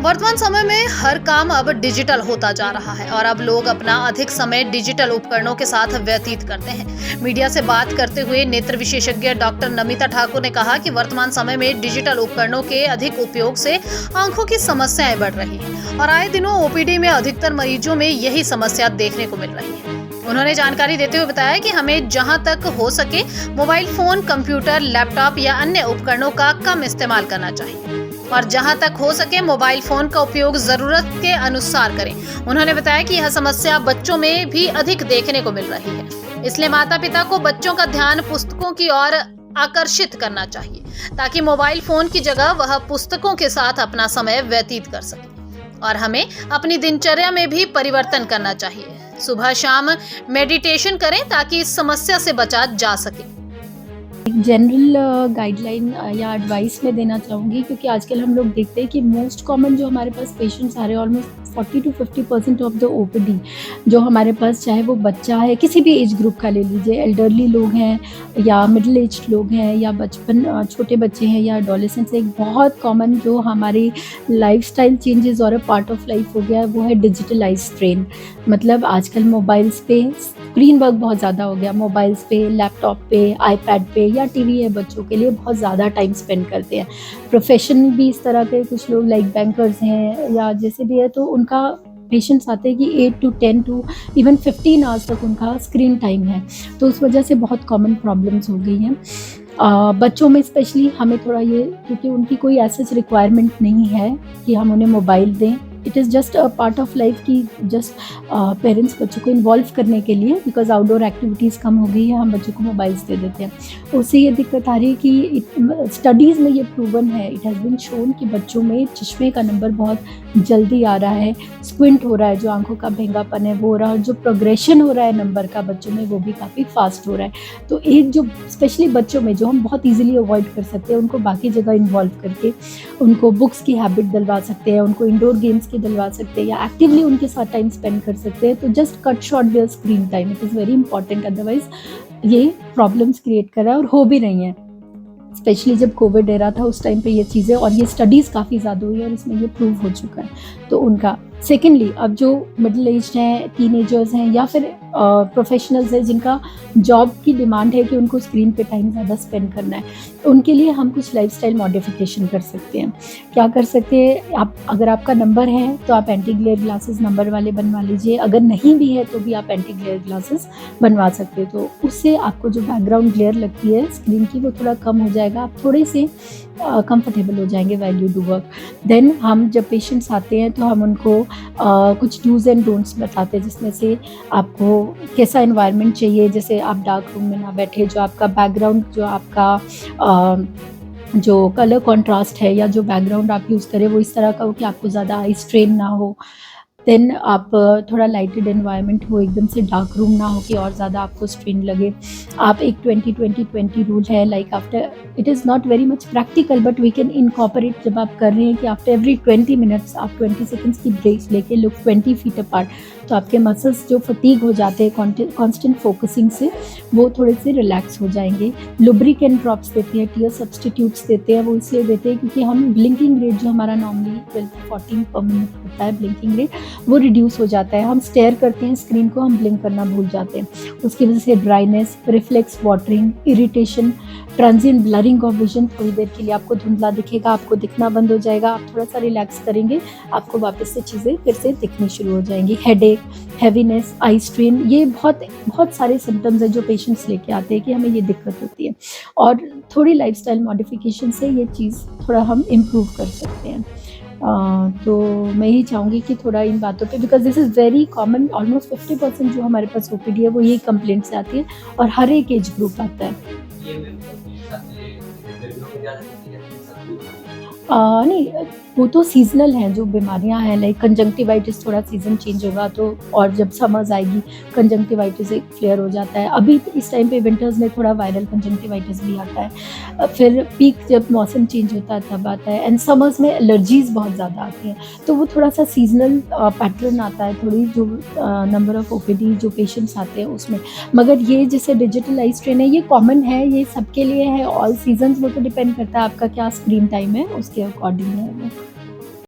वर्तमान समय में हर काम अब डिजिटल होता जा रहा है और अब लोग अपना अधिक समय डिजिटल उपकरणों के साथ व्यतीत करते हैं। मीडिया से बात करते हुए नेत्र विशेषज्ञ डॉक्टर नमिता ठाकुर ने कहा कि वर्तमान समय में डिजिटल उपकरणों के अधिक उपयोग से आंखों की समस्याएं बढ़ रही हैं और आए दिनों ओपीडी में अधिकतर मरीजों में यही समस्या देखने को मिल रही है। उन्होंने जानकारी देते हुए बताया कि हमें जहां तक हो सके मोबाइल फोन, कंप्यूटर, लैपटॉप या अन्य उपकरणों का कम इस्तेमाल करना चाहिए और जहां तक हो सके मोबाइल फोन का उपयोग जरूरत के अनुसार करें। उन्होंने बताया कि यह समस्या बच्चों में भी अधिक देखने को मिल रही है, इसलिए माता पिता को बच्चों का ध्यान पुस्तकों की ओर आकर्षित करना चाहिए ताकि मोबाइल फोन की जगह वह पुस्तकों के साथ अपना समय व्यतीत कर सके। और हमें अपनी दिनचर्या में भी परिवर्तन करना चाहिए। सुबह शाम मेडिटेशन करें ताकि इस समस्या से बचा जा सके। एक जनरल गाइडलाइन या एडवाइस मैं देना चाहूँगी, क्योंकि आजकल हम लोग देखते हैं कि मोस्ट कॉमन जो हमारे पास पेशेंट्स आ रहे हैं, almost 40 to 50% of the OPD जो हमारे पास, चाहे वो बच्चा है, किसी भी एज ग्रुप का ले लीजिए, एल्डरली लोग हैं या मिडिल एज्ड लोग हैं या छोटे बच्चे हैं या एडोलेसेंट्स, एक बहुत कॉमन जो हमारी लाइफस्टाइल चेंजेस और पार्ट ऑफ लाइफ हो गया है वो है डिजिटल आई स्ट्रेन। मतलब आजकल मोबाइल्स पे स्क्रीन वर्क बहुत ज़्यादा हो गया, मोबाइल्स पे, लैपटॉप पे, आईपैड पे या टीवी है बच्चों के लिए, बहुत ज़्यादा टाइम स्पेंड करते हैं। प्रोफेशन भी इस तरह के कुछ लोग लाइक बैंकर्स हैं या जैसे भी है, तो उनका पेशेंट्स आते हैं कि 8 to 10 to इवन 15 आवर्स तक उनका स्क्रीन टाइम है, तो उस वजह से बहुत कॉमन प्रॉब्लम्स हो गई हैं। बच्चों में स्पेशली हमें थोड़ा ये, क्योंकि उनकी कोई ऐसा रिक्वायरमेंट नहीं है कि हम उन्हें मोबाइल दें, it is just a part of life की जस्ट पेरेंट्स बच्चों को इन्वॉल्व करने के लिए, बिकॉज आउटडोर एक्टिविटीज़ कम हो गई है, हम बच्चों को मोबाइल्स दे देते हैं। उससे ये दिक्कत आ रही है कि स्टडीज़ में ये प्रूवन है, इट हैज़ बीन शोन कि बच्चों में चश्मे का नंबर बहुत जल्दी आ रहा है, स्क्विंट हो रहा है, जो आंखों का भेंगापन है वो हो रहा है, और जो प्रोग्रेशन हो रहा है नंबर का बच्चों में वो भी काफ़ी फास्ट हो रहा है। तो एक जो स्पेशली बच्चों में जो हम बहुत ईजिली अवॉइड कर सकते हैं, उनको बाकी जगह इन्वॉल्व करके उनको बुक्स की हैबिट दिलवा सकते हैं, उनको इंडोर गेम्स दिलवा सकते हैं या एक्टिवली उनके साथ टाइम स्पेंड कर सकते हैं। तो just cut short their screen time, it is very important, otherwise ये प्रॉब्लम्स क्रिएट कर रहा है और हो भी रही हैं। स्पेशली जब कोविड एरा था उस टाइम पे ये चीज़ें, और ये स्टडीज़ काफ़ी ज़्यादा हुई है और इसमें ये प्रूव हो चुका है। तो उनका सेकेंडली, अब जो मिडिल एज्ड हैं, टीनेजर्स हैं या फिर प्रोफेशनल्स हैं जिनका जॉब की डिमांड है कि उनको स्क्रीन पे टाइम ज़्यादा स्पेंड करना है, उनके लिए हम कुछ लाइफस्टाइल मॉडिफिकेशन कर सकते हैं। क्या कर सकते हैं आप? अगर आपका नंबर है तो आप एंटी ग्लेयर ग्लासेस नंबर वाले बनवा लीजिए, अगर नहीं भी है तो भी आप एंटी ग्लेयर ग्लासेस बनवा सकते हो। तो उससे आपको जो बैकग्राउंड ग्लेयर लगती है स्क्रीन की वो थोड़ा कम हो जाएगा, आप थोड़े से कंफर्टेबल हो जाएंगे while you do work. Then हम जब पेशेंट्स आते हैं तो हम उनको कुछ डूज एंड डोंट्स बताते हैं, जिसमें से आपको कैसा एनवायरनमेंट चाहिए, जैसे आप डार्क रूम में ना बैठे, जो आपका बैकग्राउंड, जो आपका जो कलर कॉन्ट्रास्ट है या जो बैकग्राउंड आप यूज़ करें वो इस तरह का हो कि आपको ज़्यादा आई स्ट्रेन ना हो। देन आप थोड़ा लाइटेड एनवायरनमेंट हो, एकदम से डार्क रूम ना हो कि और ज़्यादा आपको स्ट्रेन लगे। आप एक 20-20-20 रूल है, like after, it is not very much practical but we can incorporate, जब आप कर रहे हैं कि आफ्टर एवरी 20 मिनट्स आप 20 सेकेंड्स की ब्रेक्स लेके लुक 20 फीट अपार्ट, तो आपके मसल्स जो फटीग हो जाते हैं कांस्टेंट फोकसिंग से, वो थोड़े से रिलैक्स हो जाएंगे। लुब्रिकेंट ड्रॉप्स देते हैं, टीयर सब्सटीट्यूट्स देते हैं, वो इसलिए देते हैं क्योंकि हम ब्लिंकिंग रेट जो हमारा नॉर्मली 12-14 पर मिनट होता है ब्लिंकिंग रेट, वो रिड्यूस हो जाता है। हम स्टेयर करते हैं स्क्रीन को, हम ब्लिंक करना भूल जाते हैं, उसकी वजह से dryness, reflex watering, irritation, transient blurring of vision, थोड़ी देर के लिए आपको धुंधला दिखेगा, आपको दिखना बंद हो जाएगा, आप थोड़ा सा रिलैक्स करेंगे, आपको वापस से चीज़ें फिर से दिखनी शुरू हो जाएंगी। हेडेक, हैवीनेस, आई स्ट्रेन, ये बहुत सारे सिम्टम्स हैं जो पेशेंट्स लेके आते हैं कि हमें ये दिक्कत होती है, और थोड़ी लाइफस्टाइल मॉडिफिकेशन से ये चीज़ थोड़ा हम इम्प्रूव कर सकते हैं। तो मैं यही चाहूँगी कि थोड़ा इन बातों पे, because this is very common, almost 50% जो हमारे पास ओपीडी है वो यही कंप्लेंट से आती है और हर एक एज ग्रुप आता है। नहीं, वो तो सीजनल हैं जो बीमारियां हैं, लाइक कंजंक्टिवाइटिस, थोड़ा सीज़न चेंज होगा तो, और जब समर्स आएगी कंजंक्टिवाइटिस एक फ्लेयर हो जाता है। अभी इस टाइम पे विंटर्स में थोड़ा वायरल कंजंक्टिवाइटिस भी आता है, फिर पीक जब मौसम चेंज होता है तब आता है, एंड समर्स में एलर्जीज़ बहुत ज़्यादा आती हैं, तो वो थोड़ा सा सीजनल पैटर्न आता है, थोड़ी जो नंबर ऑफ ओपीडी जो पेशेंट्स आते हैं उसमें। मगर ये जैसे डिजिटल आई स्ट्रेन है, ये कॉमन है, ये सबके लिए है, ऑल सीजन्स, वो तो डिपेंड करता है आपका क्या स्क्रीन टाइम है, उसके अकॉर्डिंग है वो।